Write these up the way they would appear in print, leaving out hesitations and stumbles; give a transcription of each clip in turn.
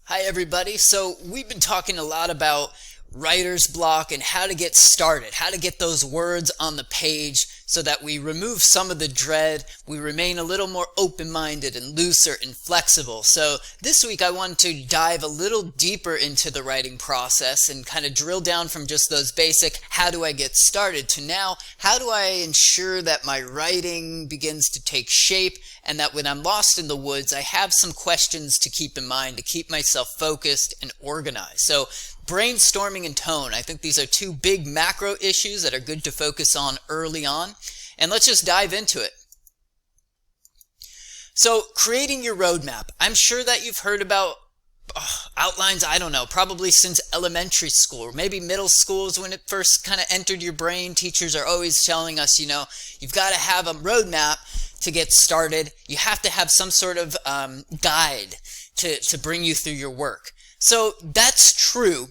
Hi everybody. So we've been talking a lot about writer's block and how to get started, how to get those words on the page so that we remove some of the dread, we remain a little more open-minded and looser and flexible. So this week I wanted to dive a little deeper into the writing process and kind of drill down from just those basic how do I get started to now how do I ensure that my writing begins to take shape and that when I'm lost in the woods I have some questions to keep in mind to keep myself focused and organized. So brainstorming and tone, I think these are two big macro issues that are good to focus on early on. And let's just dive into it. So creating your roadmap. I'm sure that you've heard about outlines, I don't know, probably since elementary school or maybe middle school is when it first kind of entered your brain. Teachers are always telling us, you've got to have a roadmap to get started. You have to have some sort of guide to bring you through your work. So that's true,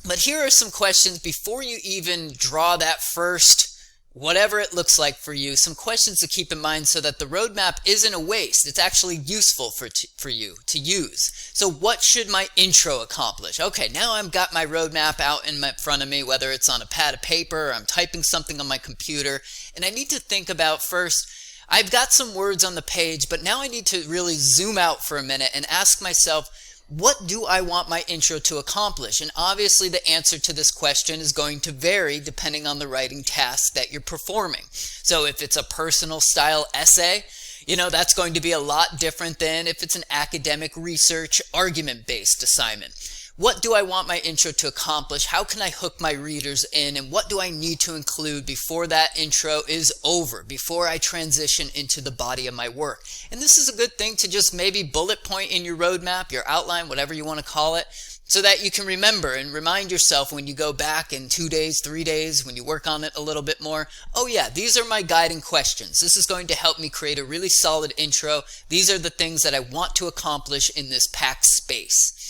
but here are some questions before you even draw that first, whatever it looks like for you, some questions to keep in mind so that the roadmap isn't a waste. It's actually useful for you to use. So what should my intro accomplish? Okay, now I've got my roadmap out in front of me, whether it's on a pad of paper or I'm typing something on my computer, and I need to think about first, I've got some words on the page, but now I need to really zoom out for a minute and ask myself, what do I want my intro to accomplish? And obviously the answer to this question is going to vary depending on the writing task that you're performing. So if it's a personal style essay, that's going to be a lot different than if it's an academic research argument-based assignment. What do I want my intro to accomplish? How can I hook my readers in? And what do I need to include before that intro is over, before I transition into the body of my work? And this is a good thing to just maybe bullet point in your roadmap, your outline, whatever you want to call it, so that you can remember and remind yourself when you go back in 2 days, 3 days, when you work on it a little bit more, oh yeah, these are my guiding questions. This is going to help me create a really solid intro. These are the things that I want to accomplish in this packed space.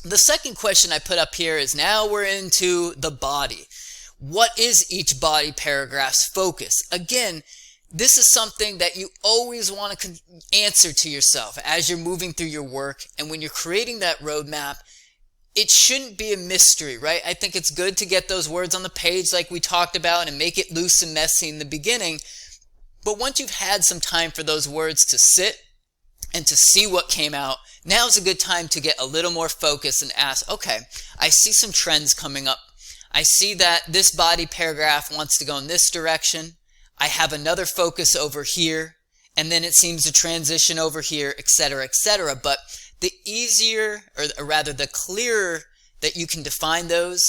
The second question I put up here is now we're into the body. What is each body paragraph's focus? Again, this is something that you always want to answer to yourself as you're moving through your work. And when you're creating that roadmap, it shouldn't be a mystery, right? I think it's good to get those words on the page like we talked about and make it loose and messy in the beginning. But once you've had some time for those words to sit and to see what came out, now's a good time to get a little more focused and ask, okay, I see some trends coming up. I see that this body paragraph wants to go in this direction. I have another focus over here, and then it seems to transition over here, etc., etc. But the easier, or rather the clearer that you can define those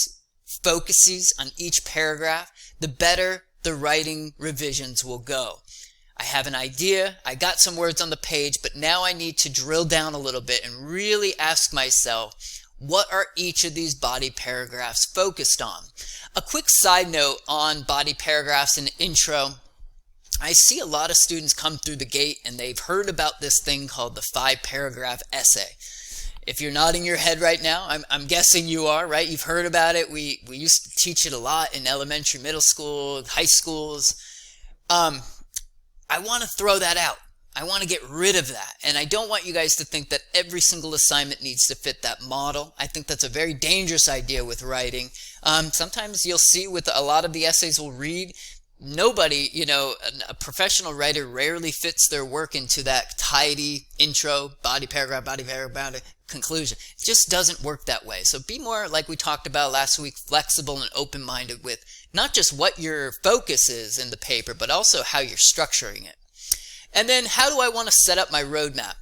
focuses on each paragraph, the better the writing revisions will go. I have an idea, I got some words on the page, but now I need to drill down a little bit and really ask myself, what are each of these body paragraphs focused on? A quick side note on body paragraphs and intro. I see a lot of students come through the gate and they've heard about this thing called the 5-paragraph essay. If you're nodding your head right now, I'm guessing you are, right? You've heard about it. We used to teach it a lot in elementary, middle school, high schools. I want to throw that out. I want to get rid of that. And I don't want you guys to think that every single assignment needs to fit that model. I think that's a very dangerous idea with writing. Sometimes you'll see with a lot of the essays we'll read, nobody, a professional writer rarely fits their work into that tidy intro, body paragraph, conclusion. It just doesn't work that way. So be more, like we talked about last week, flexible and open-minded with not just what your focus is in the paper, but also how you're structuring it. And then how do I want to set up my roadmap?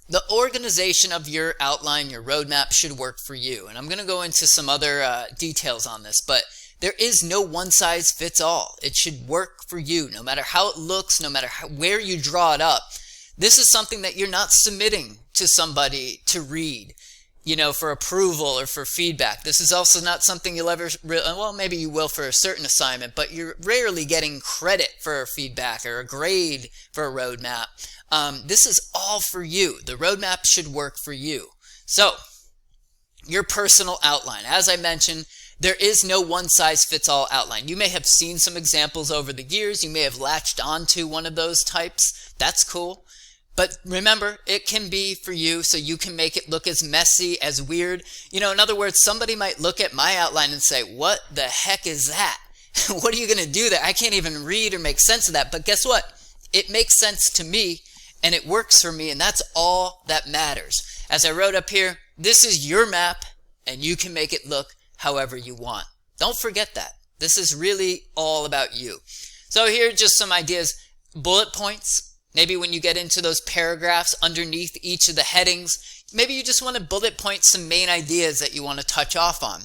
The organization of your outline, your roadmap should work for you. And I'm going to go into some other details on this, but there is no one size fits all. It should work for you, no matter how it looks, no matter where you draw it up. This is something that you're not submitting to somebody to read, for approval or for feedback. This is also not something you'll ever, well, maybe you will for a certain assignment, but you're rarely getting credit for feedback or a grade for a roadmap. This is all for you. The roadmap should work for you. So, your personal outline. As I mentioned, there is no one-size-fits-all outline. You may have seen some examples over the years. You may have latched onto one of those types. That's cool. But remember, it can be for you, so you can make it look as messy, as weird. In other words, somebody might look at my outline and say, what the heck is that? What are you going to do there? I can't even read or make sense of that. But guess what? It makes sense to me, and it works for me, and that's all that matters. As I wrote up here, this is your map, and you can make it look however you want. Don't forget that. This is really all about you. So here are just some ideas. Bullet points. Maybe when you get into those paragraphs underneath each of the headings, maybe you just want to bullet point some main ideas that you want to touch off on.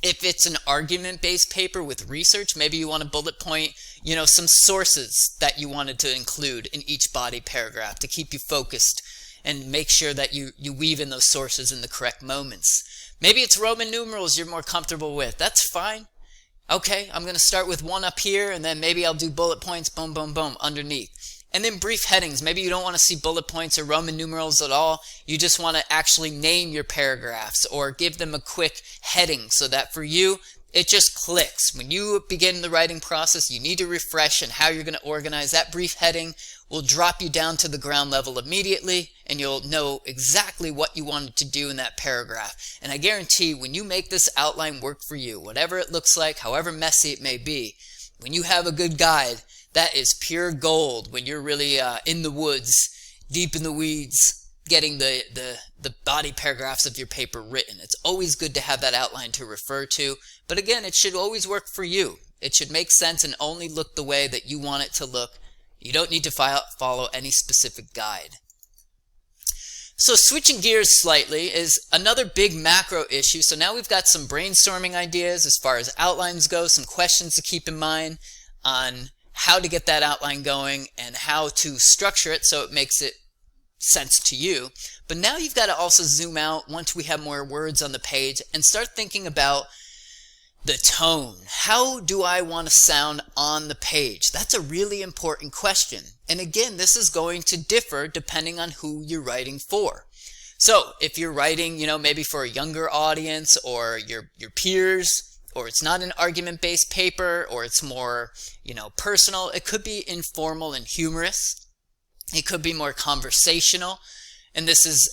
If it's an argument-based paper with research, maybe you want to bullet point, some sources that you wanted to include in each body paragraph to keep you focused and make sure that you weave in those sources in the correct moments. Maybe it's Roman numerals you're more comfortable with. That's fine. Okay, I'm going to start with one up here, and then maybe I'll do bullet points, boom, boom, boom, underneath. And then brief headings. Maybe you don't want to see bullet points or Roman numerals at all. You just want to actually name your paragraphs or give them a quick heading so that for you, it just clicks. When you begin the writing process, you need to refresh on how you're going to organize. That brief heading will drop you down to the ground level immediately, and you'll know exactly what you wanted to do in that paragraph. And I guarantee when you make this outline work for you, whatever it looks like, however messy it may be, when you have a good guide, that is pure gold when you're really in the woods, deep in the weeds, getting the body paragraphs of your paper written. It's always good to have that outline to refer to. But again, it should always work for you. It should make sense and only look the way that you want it to look. You don't need to follow any specific guide. So switching gears slightly is another big macro issue. So now we've got some brainstorming ideas as far as outlines go, some questions to keep in mind on how to get that outline going and how to structure it so it makes it sense to you. But now you've got to also zoom out once we have more words on the page and start thinking about the tone. How do I want to sound on the page? That's a really important question. And again, this is going to differ depending on who you're writing for. So if you're writing, maybe for a younger audience or your peers, or it's not an argument-based paper, or it's more, personal. It could be informal and humorous. It could be more conversational. And this is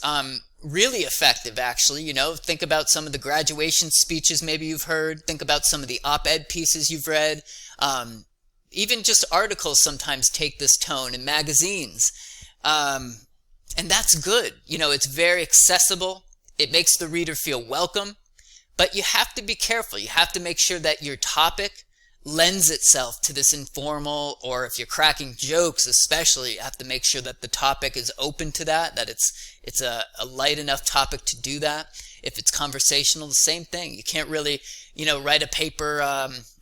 really effective, actually. Think about some of the graduation speeches maybe you've heard. Think about some of the op-ed pieces you've read. Even just articles sometimes take this tone in magazines. And that's good. It's very accessible. It makes the reader feel welcome. But you have to be careful. You have to make sure that your topic lends itself to this informal, or if you're cracking jokes especially, you have to make sure that the topic is open to that it's a light enough topic to do that. If it's conversational, the same thing. You can't really, write a paper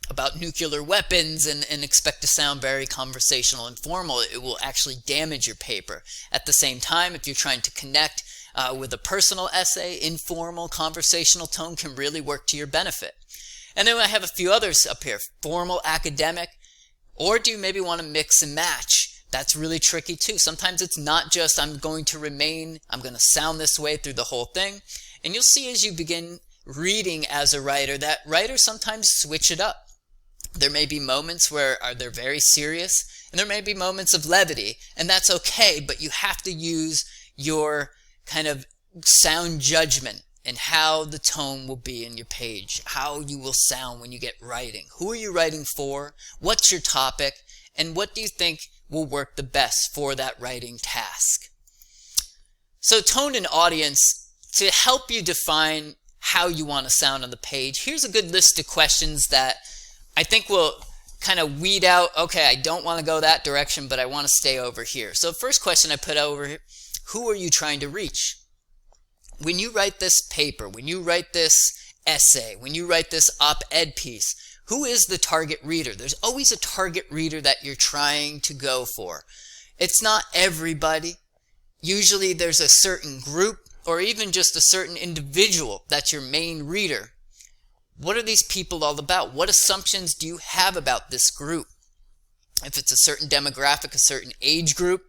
about nuclear weapons and expect to sound very conversational and formal. It will actually damage your paper. At the same time, if you're trying to connect with a personal essay, informal, conversational tone can really work to your benefit. And then I have a few others up here. Formal, academic, or do you maybe want to mix and match? That's really tricky too. Sometimes it's not just I'm going to sound this way through the whole thing. And you'll see as you begin reading as a writer, that writers sometimes switch it up. There may be moments where they're very serious, and there may be moments of levity, and that's okay, but you have to use your kind of sound judgment and how the tone will be in your page, how you will sound when you get writing. Who are you writing for? What's your topic? And what do you think will work the best for that writing task? So tone and audience, to help you define how you want to sound on the page, here's a good list of questions that I think will kind of weed out, okay, I don't want to go that direction, but I want to stay over here. So first question I put over here, who are you trying to reach? When you write this paper, when you write this essay, when you write this op-ed piece, who is the target reader? There's always a target reader that you're trying to go for. It's not everybody. Usually there's a certain group or even just a certain individual that's your main reader. What are these people all about? What assumptions do you have about this group? If it's a certain demographic, a certain age group,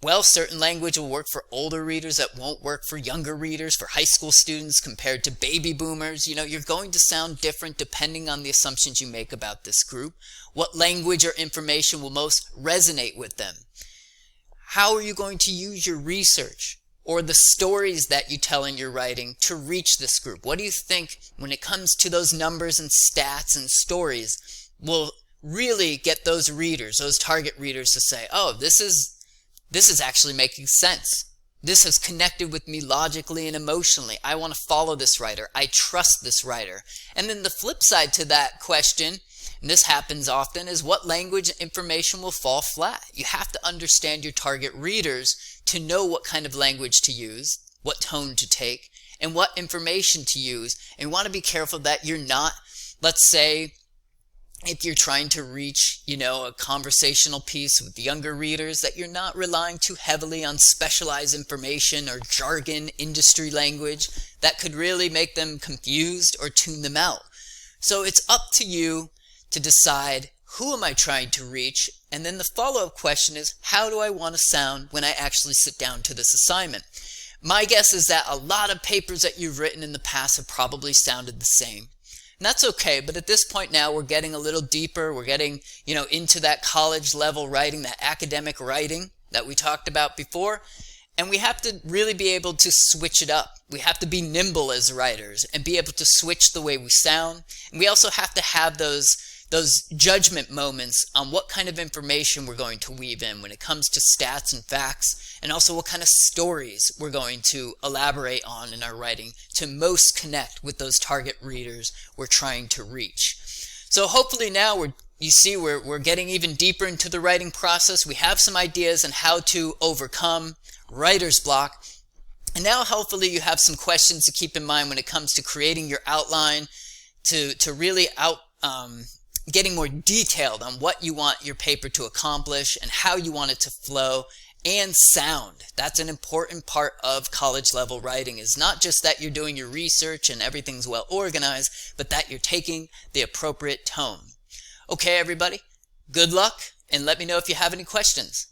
well, certain language will work for older readers that won't work for younger readers, for high school students compared to baby boomers. You're going to sound different depending on the assumptions you make about this group. What language or information will most resonate with them? How are you going to use your research or the stories that you tell in your writing to reach this group? What do you think, when it comes to those numbers and stats and stories, will really get those readers, those target readers, to say, oh, this is actually making sense. This has connected with me logically and emotionally. I want to follow this writer. I trust this writer. And then the flip side to that question, and this happens often, is what language information will fall flat. You have to understand your target readers to know what kind of language to use, what tone to take, and what information to use. And you want to be careful that you're not, let's say, if you're trying to reach, a conversational piece with younger readers, that you're not relying too heavily on specialized information or jargon, industry language that could really make them confused or tune them out. So it's up to you to decide, who am I trying to reach? And then the follow-up question is, how do I want to sound when I actually sit down to this assignment? My guess is that a lot of papers that you've written in the past have probably sounded the same. And that's okay, but at this point now we're getting a little deeper. We're getting, into that college level writing, that academic writing that we talked about before. And we have to really be able to switch it up. We have to be nimble as writers and be able to switch the way we sound. And we also have to have those judgment moments on what kind of information we're going to weave in when it comes to stats and facts, and also what kind of stories we're going to elaborate on in our writing to most connect with those target readers we're trying to reach. So hopefully now we're getting even deeper into the writing process. We have some ideas on how to overcome writer's block. And now hopefully you have some questions to keep in mind when it comes to creating your outline, to really getting more detailed on what you want your paper to accomplish and how you want it to flow and sound. That's an important part of college level writing, is not just that you're doing your research and everything's well organized, but that you're taking the appropriate tone. Okay, everybody, good luck, and let me know if you have any questions.